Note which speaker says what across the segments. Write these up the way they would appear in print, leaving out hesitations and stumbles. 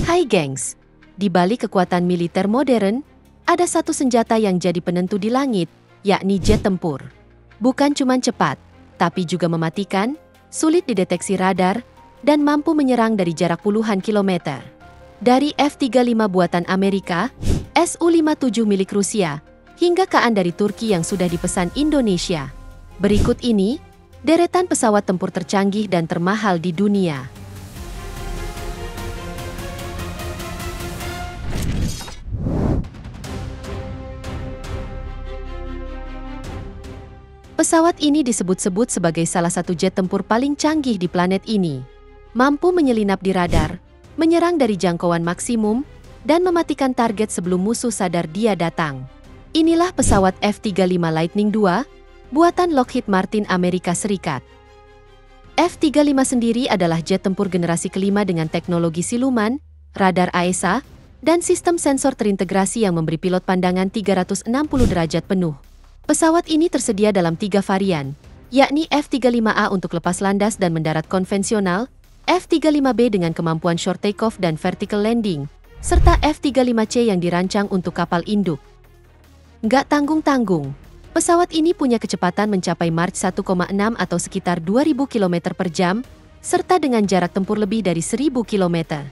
Speaker 1: Hai gengs, di balik kekuatan militer modern, ada satu senjata yang jadi penentu di langit, yakni jet tempur. Bukan cuma cepat, tapi juga mematikan, sulit dideteksi radar, dan mampu menyerang dari jarak puluhan kilometer. Dari F-35 buatan Amerika, Su-57 milik Rusia, hingga KA dari Turki yang sudah dipesan Indonesia. Berikut ini, deretan pesawat tempur tercanggih dan termahal di dunia. Pesawat ini disebut-sebut sebagai salah satu jet tempur paling canggih di planet ini. Mampu menyelinap di radar, menyerang dari jangkauan maksimum, dan mematikan target sebelum musuh sadar dia datang. Inilah pesawat F-35 Lightning II, buatan Lockheed Martin Amerika Serikat. F-35 sendiri adalah jet tempur generasi kelima dengan teknologi siluman, radar AESA, dan sistem sensor terintegrasi yang memberi pilot pandangan 360 derajat penuh. Pesawat ini tersedia dalam 3 varian, yakni F-35A untuk lepas landas dan mendarat konvensional, F-35B dengan kemampuan short takeoff dan vertical landing, serta F-35C yang dirancang untuk kapal induk. Nggak tanggung-tanggung, pesawat ini punya kecepatan mencapai Mach 1,6 atau sekitar 2000 km per jam, serta dengan jarak tempur lebih dari 1000 km.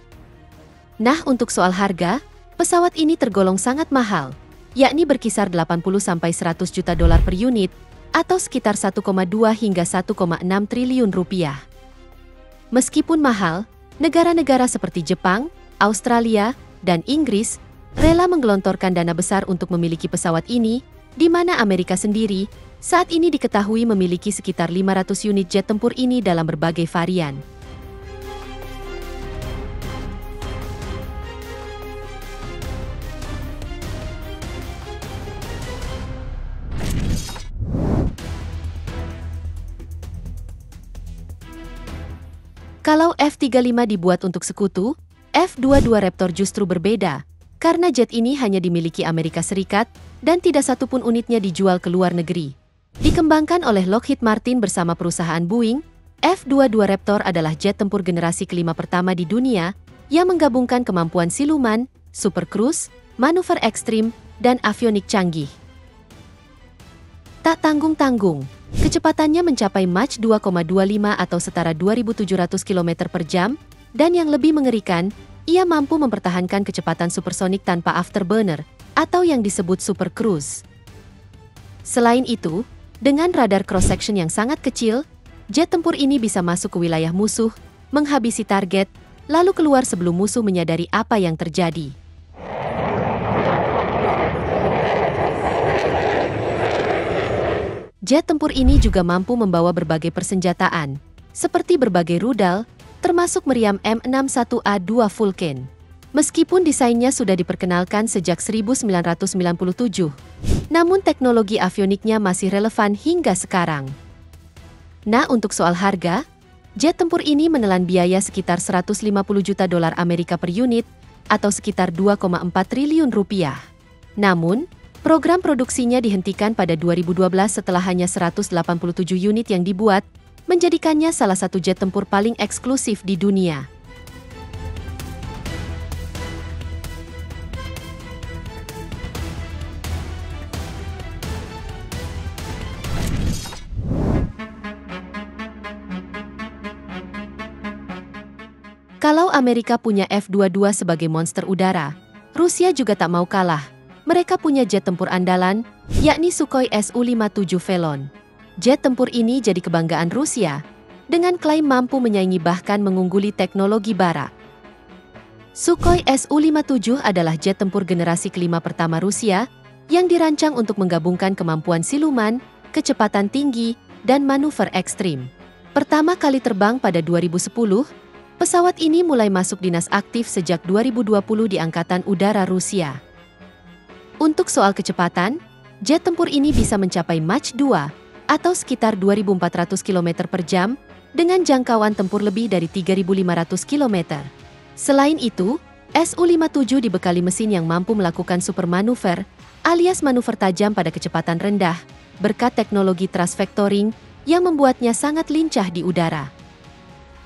Speaker 1: Nah, untuk soal harga, pesawat ini tergolong sangat mahal, yakni berkisar 80–100 juta dolar per unit, atau sekitar 1,2 hingga 1,6 triliun rupiah. Meskipun mahal, negara-negara seperti Jepang, Australia, dan Inggris rela menggelontorkan dana besar untuk memiliki pesawat ini, di mana Amerika sendiri saat ini diketahui memiliki sekitar 500 unit jet tempur ini dalam berbagai varian. Kalau F-35 dibuat untuk sekutu, F-22 Raptor justru berbeda, karena jet ini hanya dimiliki Amerika Serikat dan tidak satupun unitnya dijual ke luar negeri. Dikembangkan oleh Lockheed Martin bersama perusahaan Boeing, F-22 Raptor adalah jet tempur generasi kelima pertama di dunia yang menggabungkan kemampuan siluman, super cruise, manuver ekstrim, dan avionik canggih. Tak tanggung-tanggung, kecepatannya mencapai Mach 2,25 atau setara 2700 km per jam, dan yang lebih mengerikan, ia mampu mempertahankan kecepatan supersonik tanpa afterburner, atau yang disebut super cruise. Selain itu, dengan radar cross-section yang sangat kecil, jet tempur ini bisa masuk ke wilayah musuh, menghabisi target, lalu keluar sebelum musuh menyadari apa yang terjadi. Jet tempur ini juga mampu membawa berbagai persenjataan, seperti berbagai rudal, termasuk meriam M61A2 Vulcan. Meskipun desainnya sudah diperkenalkan sejak 1997, namun teknologi avioniknya masih relevan hingga sekarang. Nah, untuk soal harga, jet tempur ini menelan biaya sekitar 150 juta dolar Amerika per unit, atau sekitar 2,4 triliun rupiah. Namun, program produksinya dihentikan pada 2012 setelah hanya 187 unit yang dibuat, menjadikannya salah satu jet tempur paling eksklusif di dunia. Kalau Amerika punya F-22 sebagai monster udara, Rusia juga tak mau kalah. Mereka punya jet tempur andalan, yakni Sukhoi Su-57 Velon. Jet tempur ini jadi kebanggaan Rusia, dengan klaim mampu menyaingi bahkan mengungguli teknologi barat. Sukhoi Su-57 adalah jet tempur generasi kelima pertama Rusia, yang dirancang untuk menggabungkan kemampuan siluman, kecepatan tinggi, dan manuver ekstrim. Pertama kali terbang pada 2010, pesawat ini mulai masuk dinas aktif sejak 2020 di Angkatan Udara Rusia. Untuk soal kecepatan, jet tempur ini bisa mencapai Mach 2, atau sekitar 2400 km per jam, dengan jangkauan tempur lebih dari 3500 km. Selain itu, Su-57 dibekali mesin yang mampu melakukan super manuver, alias manuver tajam pada kecepatan rendah, berkat teknologi thrust vectoring yang membuatnya sangat lincah di udara.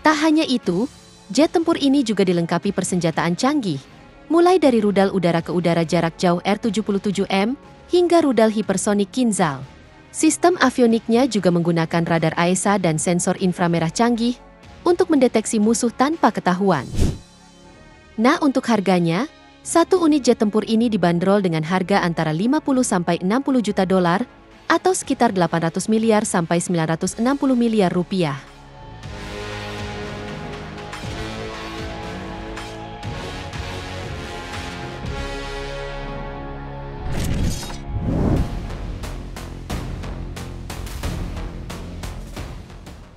Speaker 1: Tak hanya itu, Jet tempur ini juga dilengkapi persenjataan canggih, mulai dari rudal udara ke udara jarak jauh R-77M hingga rudal hipersonik Kinzhal. Sistem avioniknya juga menggunakan radar AESA dan sensor inframerah canggih untuk mendeteksi musuh tanpa ketahuan. Nah, untuk harganya, satu unit jet tempur ini dibanderol dengan harga antara 50 sampai 60 juta dolar atau sekitar 800 miliar sampai 960 miliar rupiah.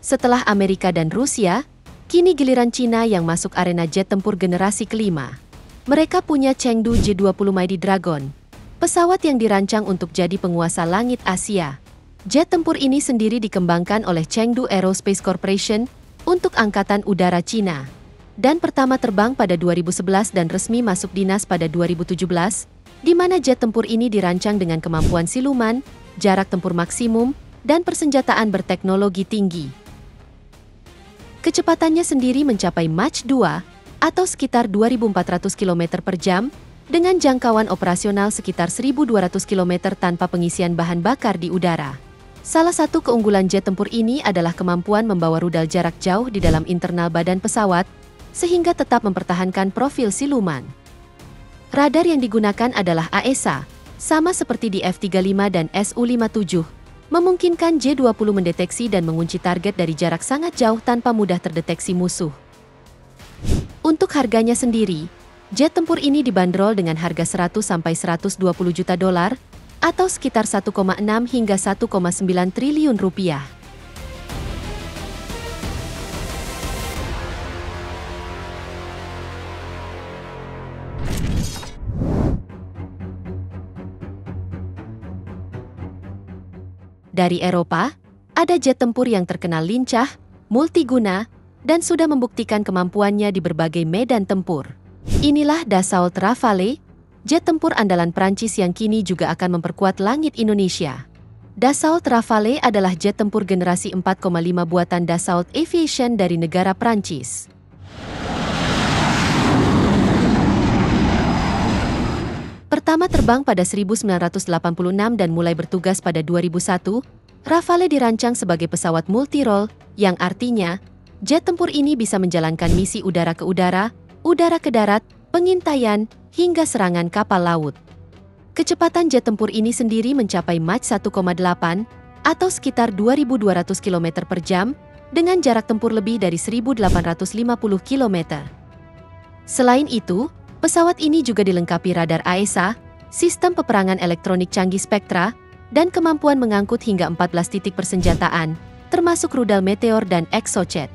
Speaker 1: Setelah Amerika dan Rusia, kini giliran Cina yang masuk arena jet tempur generasi kelima. Mereka punya Chengdu J-20 Mighty Dragon, pesawat yang dirancang untuk jadi penguasa langit Asia. Jet tempur ini sendiri dikembangkan oleh Chengdu Aerospace Corporation untuk Angkatan Udara Cina. Dan pertama terbang pada 2011 dan resmi masuk dinas pada 2017, di mana jet tempur ini dirancang dengan kemampuan siluman, jarak tempur maksimum, dan persenjataan berteknologi tinggi. Kecepatannya sendiri mencapai Mach 2 atau sekitar 2.400 km per jam dengan jangkauan operasional sekitar 1.200 km tanpa pengisian bahan bakar di udara. Salah satu keunggulan jet tempur ini adalah kemampuan membawa rudal jarak jauh di dalam internal badan pesawat sehingga tetap mempertahankan profil siluman. Radar yang digunakan adalah AESA, sama seperti di F-35 dan Su-57. Memungkinkan J-20 mendeteksi dan mengunci target dari jarak sangat jauh tanpa mudah terdeteksi musuh. Untuk harganya sendiri, jet tempur ini dibanderol dengan harga 100 sampai 120 juta dolar atau sekitar 1,6 hingga 1,9 triliun rupiah. Dari Eropa, ada jet tempur yang terkenal lincah, multiguna, dan sudah membuktikan kemampuannya di berbagai medan tempur. Inilah Dassault Rafale, jet tempur andalan Prancis yang kini juga akan memperkuat langit Indonesia. Dassault Rafale adalah jet tempur generasi 4,5 buatan Dassault Aviation dari negara Prancis. Pertama terbang pada 1986 dan mulai bertugas pada 2001, Rafale dirancang sebagai pesawat multi-role, yang artinya, jet tempur ini bisa menjalankan misi udara ke darat, pengintaian, hingga serangan kapal laut. Kecepatan jet tempur ini sendiri mencapai Mach 1,8 atau sekitar 2.200 km per jam, dengan jarak tempur lebih dari 1.850 km. Selain itu, pesawat ini juga dilengkapi radar AESA, sistem peperangan elektronik canggih Spectra, dan kemampuan mengangkut hingga 14 titik persenjataan, termasuk rudal Meteor dan Exocet.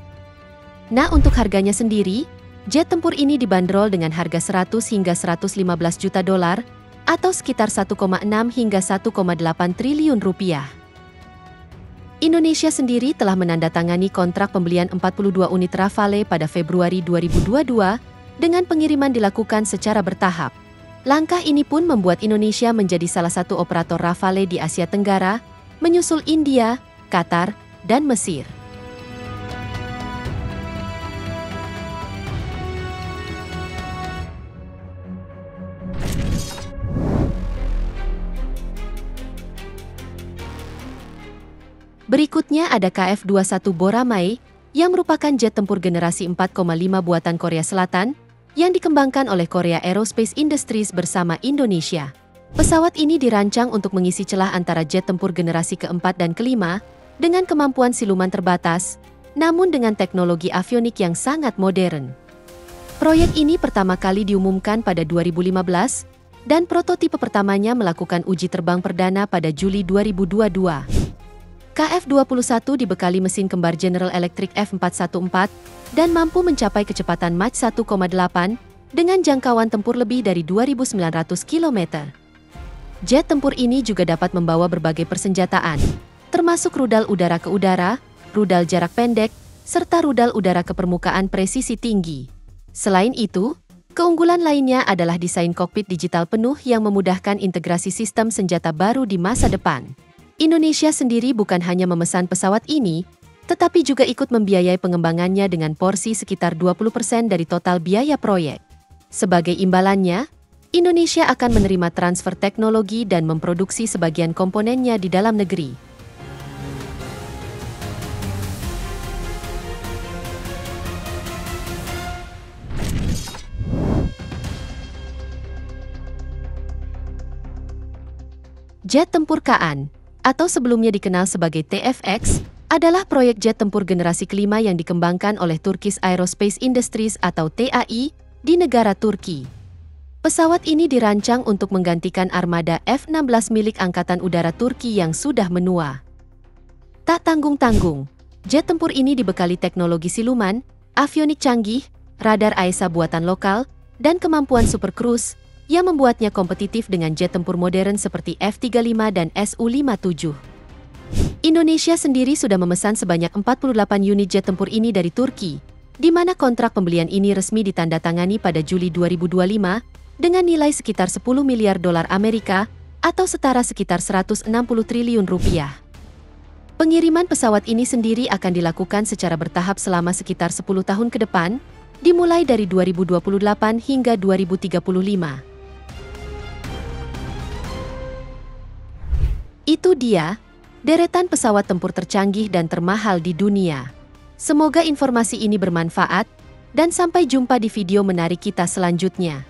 Speaker 1: Nah, untuk harganya sendiri, jet tempur ini dibanderol dengan harga 100 hingga 115 juta dolar, atau sekitar 1,6 hingga 1,8 triliun rupiah. Indonesia sendiri telah menandatangani kontrak pembelian 42 unit Rafale pada Februari 2022, dengan pengiriman dilakukan secara bertahap. Langkah ini pun membuat Indonesia menjadi salah satu operator Rafale di Asia Tenggara, menyusul India, Qatar, dan Mesir. Berikutnya ada KF-21 Boramae, yang merupakan jet tempur generasi 4,5 buatan Korea Selatan, yang dikembangkan oleh Korea Aerospace Industries bersama Indonesia. Pesawat ini dirancang untuk mengisi celah antara jet tempur generasi keempat dan kelima, dengan kemampuan siluman terbatas, namun dengan teknologi avionik yang sangat modern. Proyek ini pertama kali diumumkan pada 2015, dan prototipe pertamanya melakukan uji terbang perdana pada Juli 2022. KF-21 dibekali mesin kembar General Electric F414 dan mampu mencapai kecepatan Mach 1,8 dengan jangkauan tempur lebih dari 2.900 km. Jet tempur ini juga dapat membawa berbagai persenjataan, termasuk rudal udara ke udara, rudal jarak pendek, serta rudal udara ke permukaan presisi tinggi. Selain itu, keunggulan lainnya adalah desain kokpit digital penuh yang memudahkan integrasi sistem senjata baru di masa depan. Indonesia sendiri bukan hanya memesan pesawat ini, tetapi juga ikut membiayai pengembangannya dengan porsi sekitar 20% dari total biaya proyek. Sebagai imbalannya, Indonesia akan menerima transfer teknologi dan memproduksi sebagian komponennya di dalam negeri. Jet tempur Kaan, atau sebelumnya dikenal sebagai TFX, adalah proyek jet tempur generasi kelima yang dikembangkan oleh Turkish Aerospace Industries atau TAI di negara Turki. Pesawat ini dirancang untuk menggantikan armada F-16 milik Angkatan Udara Turki yang sudah menua. Tak tanggung-tanggung, jet tempur ini dibekali teknologi siluman, avionik canggih, radar AESA buatan lokal, dan kemampuan super cruise yang membuatnya kompetitif dengan jet tempur modern seperti F-35 dan Su-57. Indonesia sendiri sudah memesan sebanyak 48 unit jet tempur ini dari Turki, di mana kontrak pembelian ini resmi ditandatangani pada Juli 2025 dengan nilai sekitar 10 miliar dolar Amerika atau setara sekitar 160 triliun rupiah. Pengiriman pesawat ini sendiri akan dilakukan secara bertahap selama sekitar 10 tahun ke depan, dimulai dari 2028 hingga 2035. Itu dia deretan pesawat tempur tercanggih dan termahal di dunia. Semoga informasi ini bermanfaat, dan sampai jumpa di video menarik kita selanjutnya.